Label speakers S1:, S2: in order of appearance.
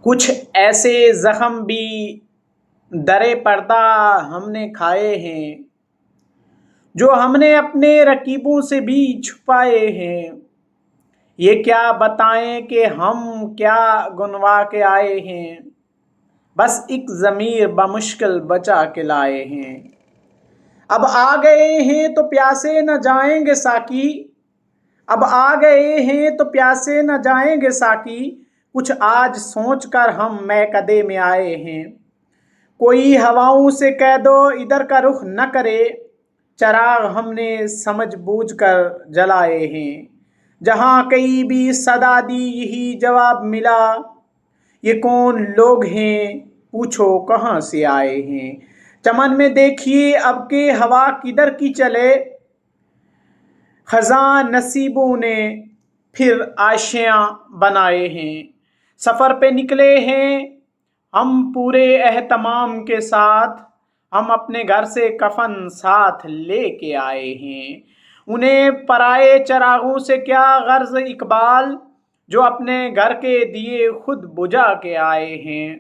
S1: کچھ ایسے زخم بھی درِ پردہ ہم نے کھائے ہیں جو ہم نے اپنے رقیبوں سے بھی چھپائے ہیں۔ یہ کیا بتائیں کہ ہم کیا گنوا کے آئے ہیں، بس ایک ضمیر بمشکل بچا کے لائے ہیں۔ اب آ گئے ہیں تو پیاسے نہ جائیں گے ساقی، اب آ گئے ہیں تو پیاسے نہ جائیں گے ساقی، کچھ آج سوچ کر ہم میکدے میں آئے ہیں۔ کوئی ہواؤں سے کہہ دو ادھر کا رخ نہ کرے، چراغ ہم نے سمجھ بوجھ کر جلائے ہیں۔ جہاں کئی بھی صدا دی یہی جواب ملا، یہ کون لوگ ہیں پوچھو کہاں سے آئے ہیں۔ چمن میں دیکھیے اب کہ ہوا کدھر کی چلے، خزاں نصیبوں نے پھر آشیاں بنائے ہیں۔ سفر پہ نکلے ہیں ہم پورے اہتمام کے ساتھ، ہم اپنے گھر سے کفن ساتھ لے کے آئے ہیں۔ انہیں پرائے چراغوں سے کیا غرض اقبال، جو اپنے گھر کے دیے خود بجھا کے آئے ہیں۔